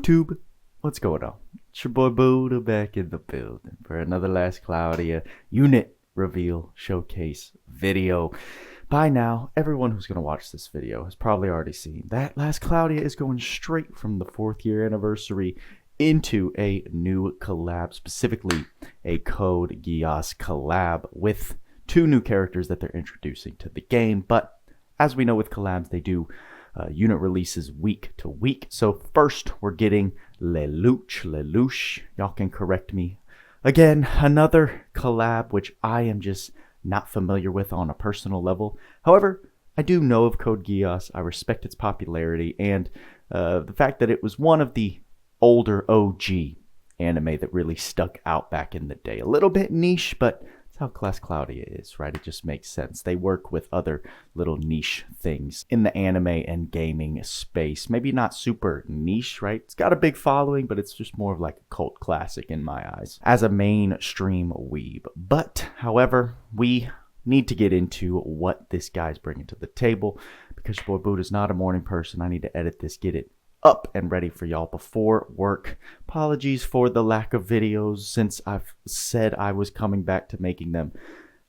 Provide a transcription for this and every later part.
YouTube, what's going on? It's your boy Buddha back in the building for another Last Cloudia unit reveal showcase video. By now, everyone who's going to watch this video has probably already seen that Last Cloudia is going straight from the 4th year anniversary into a new collab, specifically a code Geass Collab with 2 new characters that they're introducing to the game. But as we know with collabs, they do unit releases week to week. So first we're getting Lelouch. Y'all can correct me. Again, another collab which I am just not familiar with on a personal level. However, I do know of Code Geass. I respect its popularity and the fact that it was one of the older OG anime that really stuck out back in the day. A little bit niche, but that's how Class Cloudia is, right? It just makes sense. They work with other little niche things in the anime and gaming space. Maybe not super niche, right? It's got a big following, but it's just more of like a cult classic in my eyes as a mainstream weeb. But, however, we need to get into what this guy's bringing to the table because your boy Buddha's not a morning person. I need to edit this, get it up and ready for y'all before work. Apologies for the lack of videos since I've said I was coming back to making them.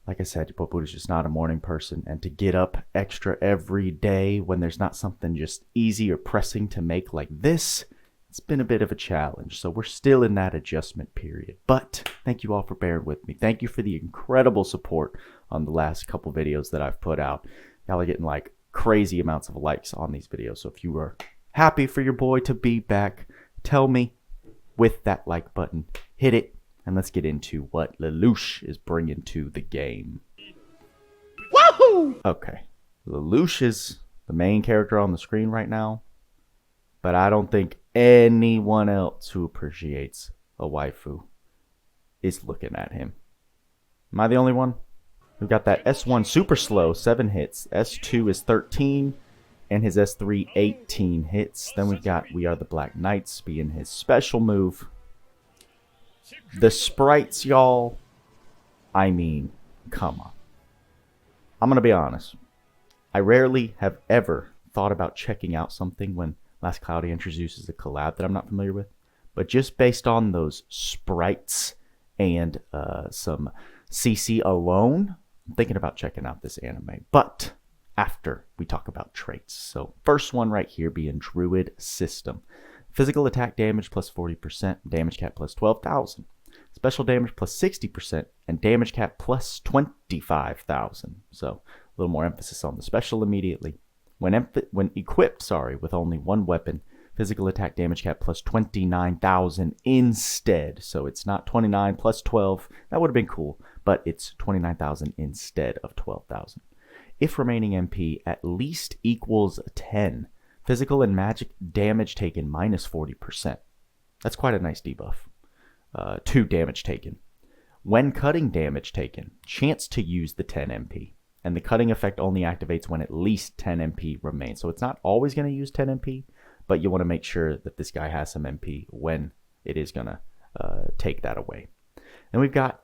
Like I said, your boy Buddha's just not a morning person, and to get up extra every day when there's not something just easy or pressing to make like this, it's been a bit of a challenge. So we're still in that adjustment period. But thank you all for bearing with me. Thank you for the incredible support on the last couple videos that I've put out. Y'all are getting like crazy amounts of likes on these videos. So if you were happy for your boy to be back, tell me with that like button. Hit it, and let's get into what Lelouch is bringing to the game. Woohoo! Okay, Lelouch is the main character on the screen right now, but I don't think anyone else who appreciates a waifu is looking at him. Am I the only one? We've got that S1 super slow, 7 hits. S2 is 13. And his S3, 18 hits. Then we've got We Are the Black Knights being his special move. The sprites, y'all. I mean, come on. I'm going to be honest. I rarely have ever thought about checking out something when Last Cloudia introduces a collab that I'm not familiar with. But just based on those sprites and some CC alone, I'm thinking about checking out this anime. But after we talk about traits. So first one right here being Druid System. Physical attack damage plus 40%, damage cap plus 12,000. Special damage plus 60%, and damage cap plus 25,000. So a little more emphasis on the special immediately. When equipped, with only one weapon, physical attack damage cap plus 29,000 instead. So it's not 29 plus 12. That would have been cool, but it's 29,000 instead of 12,000. If remaining MP at least equals 10, physical and magic damage taken minus 40%. That's quite a nice debuff to damage taken. When cutting damage taken, chance to use the 10 MP. And the cutting effect only activates when at least 10 MP remains. So it's not always going to use 10 MP, but you want to make sure that this guy has some MP when it is going to take that away. Then we've got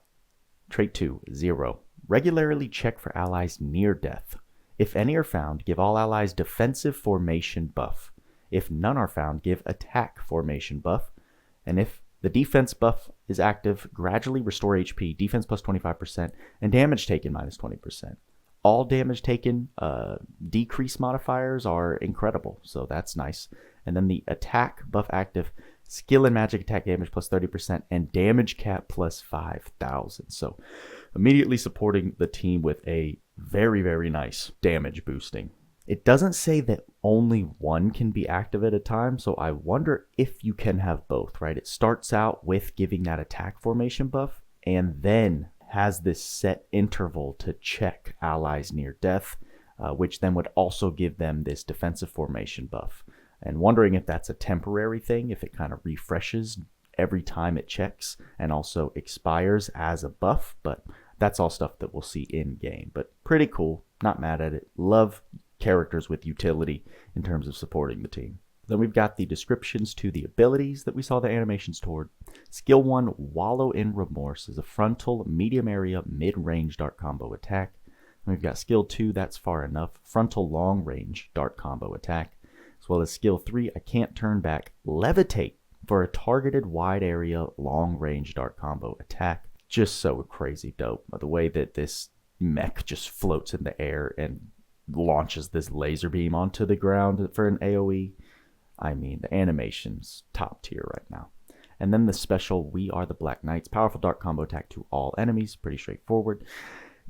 trait 2, 0. Regularly check for allies near death. If any are found, give all allies defensive formation buff. If none are found, give attack formation buff. And if the defense buff is active, gradually restore HP, defense plus 25%, and damage taken minus 20%. All damage taken decrease modifiers are incredible, so that's nice. And then the attack buff active, skill and magic attack damage plus 30%, and damage cap plus 5,000. So immediately supporting the team with a very, very nice damage boosting. It doesn't say that only one can be active at a time, so I wonder if you can have both, right? It starts out with giving that attack formation buff, and then has this set interval to check allies near death, which then would also give them this defensive formation buff. And wondering if that's a temporary thing, if it kind of refreshes every time it checks and also expires as a buff, but that's all stuff that we'll see in game. But pretty cool, not mad at it. Love characters with utility in terms of supporting the team. Then we've got the descriptions to the abilities that we saw the animations toward. Skill 1, Wallow in Remorse, is a frontal, medium area, mid-range dart combo attack. And we've got skill 2, That's Far Enough, frontal long range dart combo attack. As well as skill 3, I Can't Turn Back, Levitate, for a targeted wide area long range dark combo attack. Just so crazy dope. The way that this mech just floats in the air and launches this laser beam onto the ground for an AoE. I mean, the animation's top tier right now. And then the special We Are the Black Knights, powerful dark combo attack to all enemies, pretty straightforward.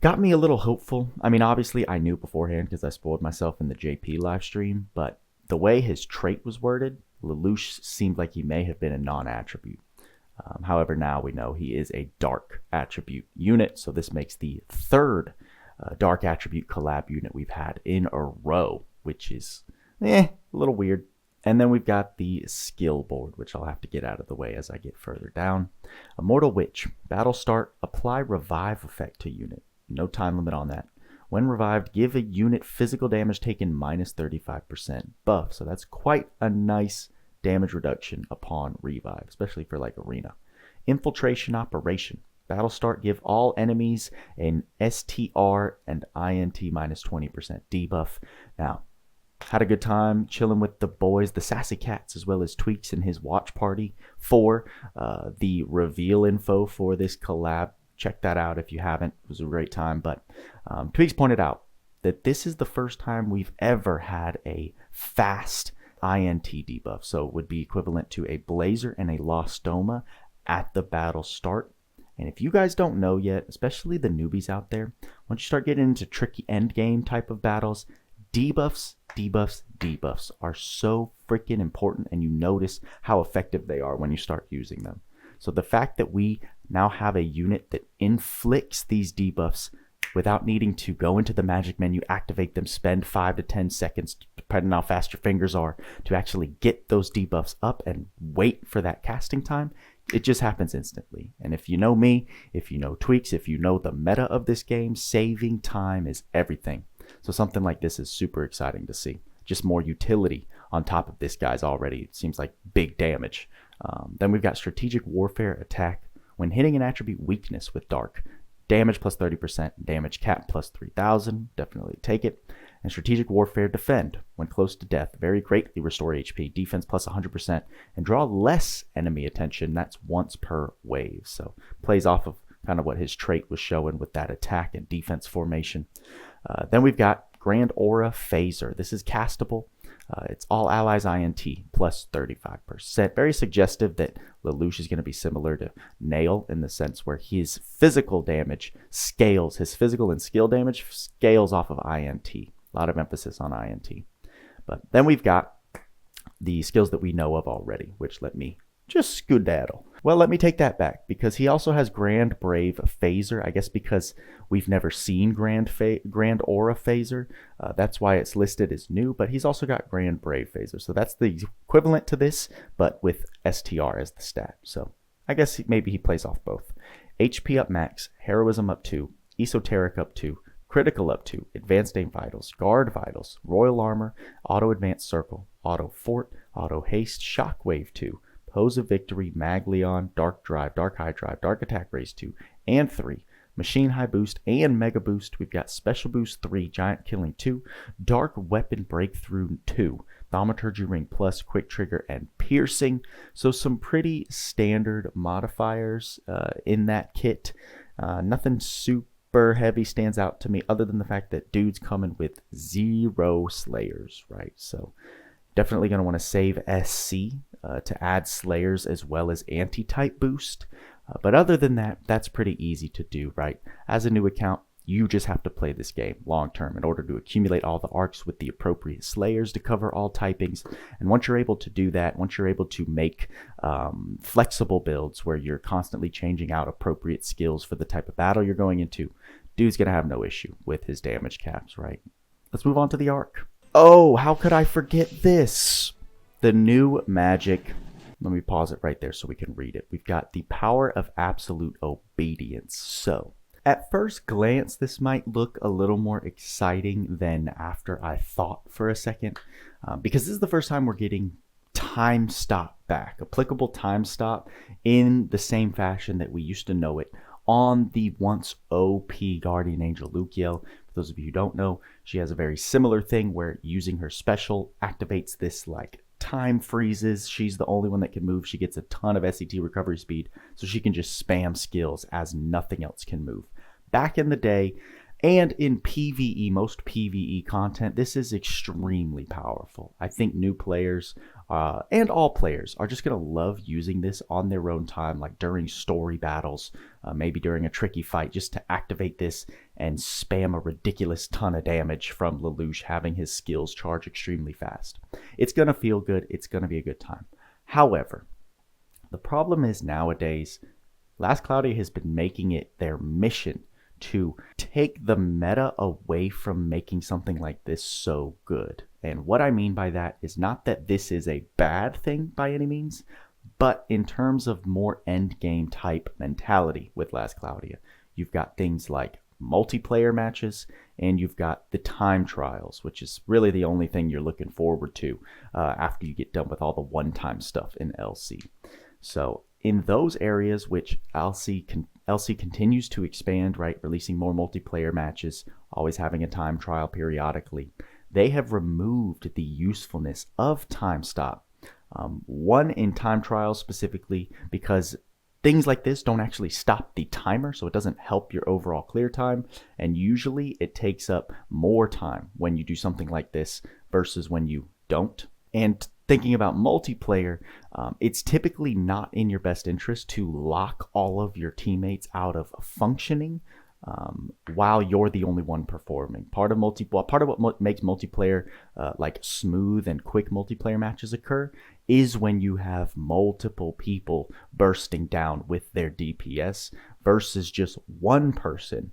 Got me a little hopeful. I mean, obviously I knew beforehand because I spoiled myself in the JP live stream, but the way his trait was worded, Lelouch seemed like he may have been a non-attribute. However, now we know he is a dark attribute unit, so this makes the third dark attribute collab unit we've had in a row, which is a little weird. And then we've got the skill board, which I'll have to get out of the way as I get further down. Immortal Witch, battle start, apply revive effect to unit. No time limit on that. When revived, give a unit physical damage taken minus 35% buff. So that's quite a nice damage reduction upon revive, especially for like arena. Infiltration operation. Battle start, give all enemies an STR and INT minus 20% debuff. Now, had a good time chilling with the boys, the Sassy Cats, as well as Tweaks and his watch party for the reveal info for this collab. Check that out if you haven't. It was a great time. But Tweaks pointed out that this is the first time we've ever had a fast INT debuff. So it would be equivalent to a Blazer and a Lostoma at the battle start. And if you guys don't know yet, especially the newbies out there, once you start getting into tricky end game type of battles, debuffs are so freaking important, and you notice how effective they are when you start using them. So the fact that we now have a unit that inflicts these debuffs without needing to go into the magic menu, activate them, spend 5 to 10 seconds, depending on how fast your fingers are, to actually get those debuffs up and wait for that casting time, it just happens instantly. And if you know me, if you know Tweaks, if you know the meta of this game, saving time is everything. So something like this is super exciting to see. Just more utility on top of this guy's already. It seems like big damage. Then we've got Strategic Warfare Attack. When hitting an attribute weakness with Dark, damage plus 30%, damage cap plus 3,000. Definitely take it. And Strategic Warfare Defend. When close to death, very greatly restore HP, defense plus 100%, and draw less enemy attention. That's once per wave. So plays off of kind of what his trait was showing with that attack and defense formation. Then we've got Grand Aura Phaser. This is castable. It's all allies INT plus 35%. Very suggestive that Lelouch is going to be similar to Nail in the sense where his physical damage scales, his physical and skill damage scales off of INT. A lot of emphasis on INT. But then we've got the skills that we know of already, which let me just skedaddle. Well, let me take that back, because he also has Grand Brave Phaser. I guess because we've never seen Grand Aura Phaser. That's why it's listed as new, but he's also got Grand Brave Phaser. So that's the equivalent to this, but with STR as the stat. So I guess maybe he plays off both. HP up max, Heroism up 2, Esoteric up 2, Critical up 2, Advanced Aim Vitals, Guard Vitals, Royal Armor, Auto Advanced Circle, Auto Fort, Auto Haste, Shockwave 2, Pose of Victory, Maglion, Dark Drive, Dark High Drive, Dark Attack Raise 2 and 3, Machine High Boost and Mega Boost. We've got Special Boost 3, Giant Killing 2, Dark Weapon Breakthrough 2, Thaumaturgy Ring Plus, Quick Trigger, and Piercing. So some pretty standard modifiers in that kit. Nothing super heavy stands out to me other than the fact that dude's coming with 0 Slayers, right? So definitely going to want to save SC to add Slayers as well as anti-type boost. But other than that, that's pretty easy to do, right? As a new account, you just have to play this game long term in order to accumulate all the arcs with the appropriate Slayers to cover all typings. And once you're able to do that, once you're able to make flexible builds where you're constantly changing out appropriate skills for the type of battle you're going into, dude's going to have no issue with his damage caps, right? Let's move on to the Ark. Oh, how could I forget this? The new magic. Let me pause it right there so we can read it. We've got the Power of Absolute Obedience. So, at first glance, this might look a little more exciting than after I thought for a second. Because this is the first time we're getting time stop back. Applicable time stop in the same fashion that we used to know it on the once OP Guardian Angel Lukiel. For those of you who don't know, she has a very similar thing where using her special activates this like time freezes. She's the only one that can move. She gets a ton of SET recovery speed, so she can just spam skills as nothing else can move. Back in the day, and in PvE, most PvE content, this is extremely powerful. I think new players and all players are just going to love using this on their own time, like during story battles, maybe during a tricky fight, just to activate this and spam a ridiculous ton of damage from Lelouch, having his skills charge extremely fast. It's going to feel good. It's going to be a good time. However, the problem is nowadays, Last Cloudia has been making it their mission to take the meta away from making something like this so good. And what I mean by that is not that this is a bad thing by any means, but in terms of more endgame type mentality with Last Cloudia. You've got things like multiplayer matches, and you've got the time trials, which is really the only thing you're looking forward to after you get done with all the one-time stuff in LC. So in those areas, which LC continues to expand, right, releasing more multiplayer matches, always having a time trial periodically, they have removed the usefulness of time stop. One, in time trials specifically, because things like this don't actually stop the timer, so it doesn't help your overall clear time, and usually it takes up more time when you do something like this versus when you don't. And thinking about multiplayer, it's typically not in your best interest to lock all of your teammates out of functioning while you're the only one performing. Part of what makes multiplayer like smooth and quick multiplayer matches occur is when you have multiple people bursting down with their DPS versus just one person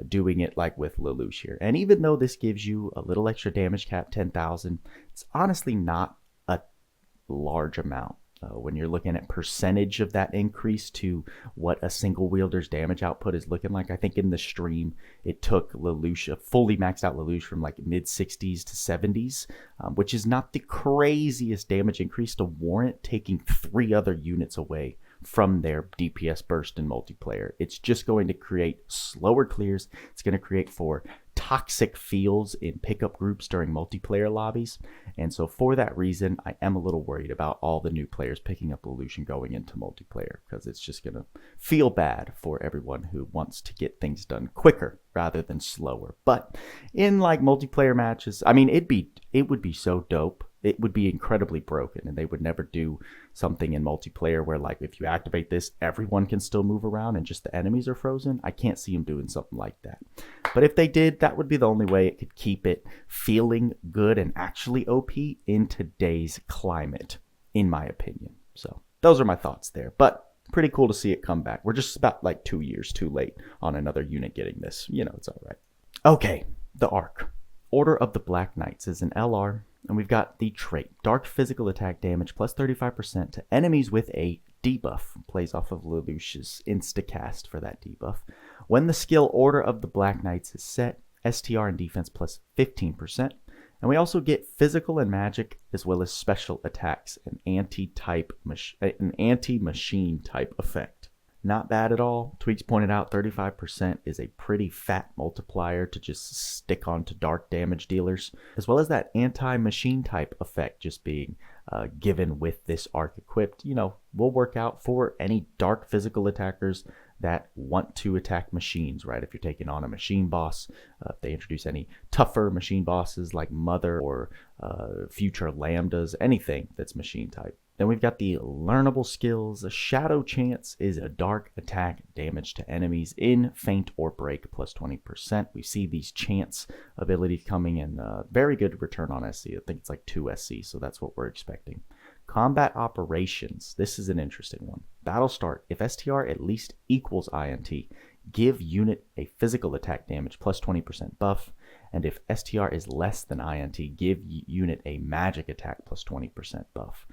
doing it, like with Lelouch here. And even though this gives you a little extra damage cap, 10,000, it's honestly not a large amount. When you're looking at percentage of that increase to what a single wielder's damage output is looking like, I think in the stream it took Lelouch, a fully maxed out Lelouch, from like mid 60s to 70s, which is not the craziest damage increase to warrant taking 3 other units away from their DPS burst in multiplayer. It's just going to create slower clears. It's going to create for toxic feels in pickup groups during multiplayer lobbies. And so for that reason, I am a little worried about all the new players picking up Lelouch and going into multiplayer, because it's just going to feel bad for everyone who wants to get things done quicker rather than slower. But in like multiplayer matches, I mean, it would be so dope. It would be incredibly broken, and they would never do something in multiplayer where, like, if you activate this, everyone can still move around and just the enemies are frozen. I can't see them doing something like that. But if they did, that would be the only way it could keep it feeling good and actually OP in today's climate, in my opinion. So those are my thoughts there. But pretty cool to see it come back. We're just about like 2 years too late on another unit getting this. You know, it's all right. Okay, the Ark. Order of the Black Knights is an LR. And we've got the trait, Dark Physical Attack Damage plus 35% to enemies with a debuff. Plays off of Lelouch's instacast for that debuff. When the skill Order of the Black Knights is set, STR and defense plus 15%. And we also get physical and magic, as well as special attacks, an anti-machine type effect. Not bad at all. Tweaks pointed out 35% is a pretty fat multiplier to just stick on to dark damage dealers, as well as that anti-machine type effect just being given with this Ark equipped. You know, will work out for any dark physical attackers that want to attack machines, right? If you're taking on a machine boss, if they introduce any tougher machine bosses like Mother or future Lambdas, anything that's machine type. Then we've got the learnable skills. A Shadow Chance is a dark attack damage to enemies in feint or break plus 20%. We see these chance abilities coming in very good return on SC. I think it's like 2 SC, so that's what we're expecting. Combat operations. This is an interesting one. Battle start. If STR at least equals INT, give unit a physical attack damage plus 20% buff. And if STR is less than INT, give unit a magic attack plus 20% buff.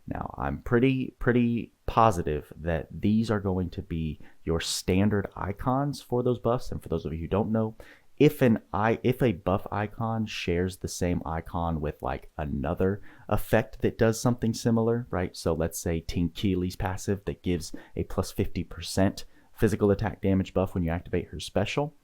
Now, I'm pretty positive that these are going to be your standard icons for those buffs. And for those of you who don't know, if a buff icon shares the same icon with like another effect that does something similar, right? So let's say Tinkeely's passive that gives a plus 50% physical attack damage buff when you activate her special.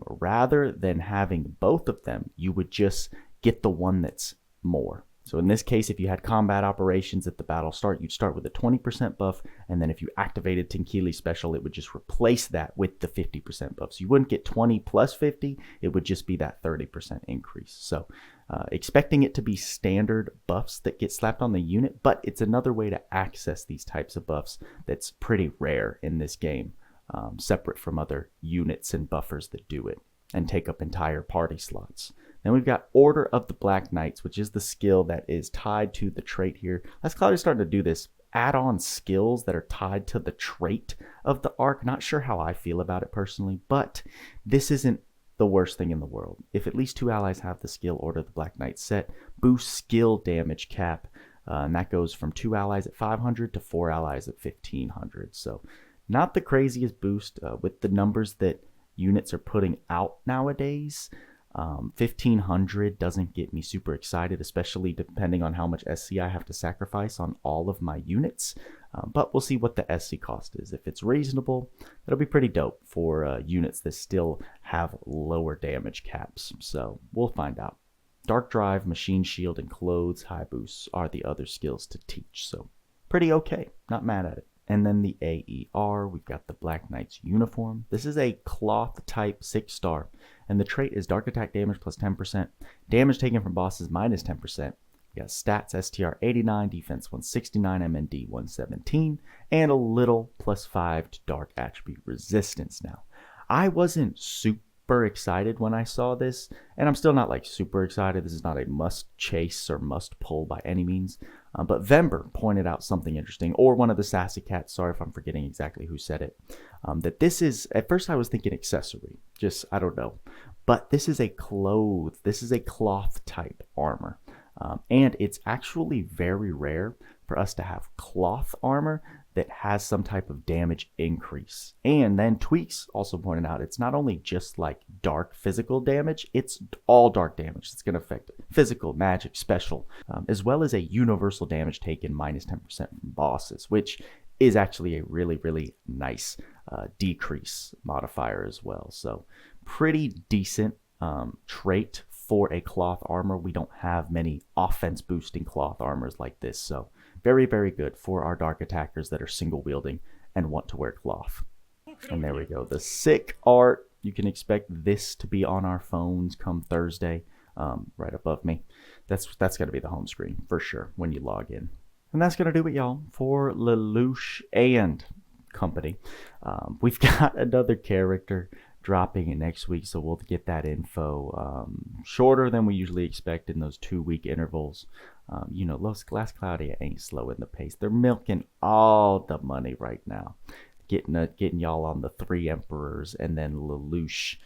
Rather than having both of them, you would just get the one that's more. So in this case, if you had combat operations at the battle start, you'd start with a 20% buff, and then if you activated Tenkili special, it would just replace that with the 50% buff. So you wouldn't get 20 plus 50, it would just be that 30% increase. So expecting it to be standard buffs that get slapped on the unit, but it's another way to access these types of buffs that's pretty rare in this game, separate from other units and buffers that do it and take up entire party slots. Then we've got Order of the Black Knights, which is the skill that is tied to the trait here. As Cloudia's starting to do this, add-on skills that are tied to the trait of the Ark. Not sure how I feel about it personally, but this isn't the worst thing in the world. If at least 2 allies have the skill Order of the Black Knight set, boost skill damage cap, and that goes from 2 allies at 500 to 4 allies at 1500. So not the craziest boost with the numbers that units are putting out nowadays. 1500 doesn't get me super excited, especially depending on how much SC I have to sacrifice on all of my units. But we'll see what the SC cost is. If it's reasonable, that'll be pretty dope for units that still have lower damage caps. So we'll find out. Dark Drive, Machine Shield, and Clothes High Boosts are the other skills to teach. So pretty okay. Not mad at it. And then the AER, we've got the Black Knight's Uniform. This is a cloth type 6-star, and the trait is Dark Attack Damage plus 10%, damage taken from bosses minus 10%. We got stats STR 89, defense 169, MND 117, and a little plus 5 to Dark Attribute Resistance. Now, I wasn't super excited when I saw this, and I'm still not like super excited. This is not a must chase or must pull by any means. But Vember pointed out something interesting, or one of the sassy cats, sorry if I'm forgetting exactly who said it, that this is, at first I was thinking accessory, just, I don't know, but this is a cloth type armor. And it's actually very rare for us to have cloth armor that has some type of damage increase. And then Tweaks also pointed out it's not only just like dark physical damage, it's all dark damage. It's going to affect physical, magic, special, as well as a universal damage taken minus 10% from bosses, which is actually a really, really nice decrease modifier as well. So pretty decent trait for a cloth armor. We don't have many offense boosting cloth armors like this, so very, very good for our dark attackers that are single wielding and want to wear cloth. And there we go, the sick art. You can expect this to be on our phones come Thursday, right above me. That's going to be the home screen for sure when you log in. And that's going to do it, y'all, for Lelouch and company. We've got another character dropping in next week, so we'll get that info shorter than we usually expect in those 2-week intervals. You know, Last Cloudia ain't slowing the pace. They're milking all the money right now, getting y'all on the 3 Emperors and then Lelouch,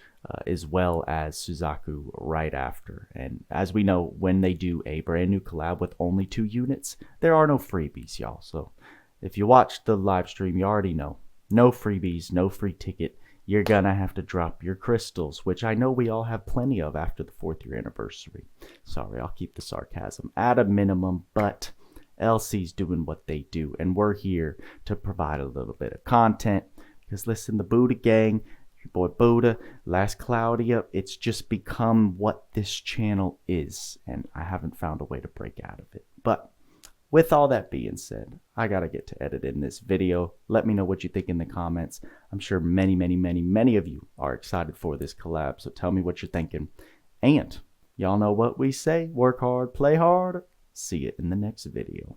as well as Suzaku right after. And as we know, when they do a brand new collab with only 2 units, there are no freebies, y'all. So if you watched the live stream, you already know, no freebies, no free ticket. You're gonna have to drop your crystals, which I know we all have plenty of after the 4th year anniversary. Sorry, I'll keep the sarcasm at a minimum, but LC's doing what they do, and we're here to provide a little bit of content. Because listen, the Buddha gang, your boy Buddha, Last Cloudia, it's just become what this channel is, and I haven't found a way to break out of it. But with all that being said, I gotta get to editing this video. Let me know what you think in the comments. I'm sure many, many, many, many of you are excited for this collab, so tell me what you're thinking. And y'all know what we say, work hard, play hard. See you in the next video.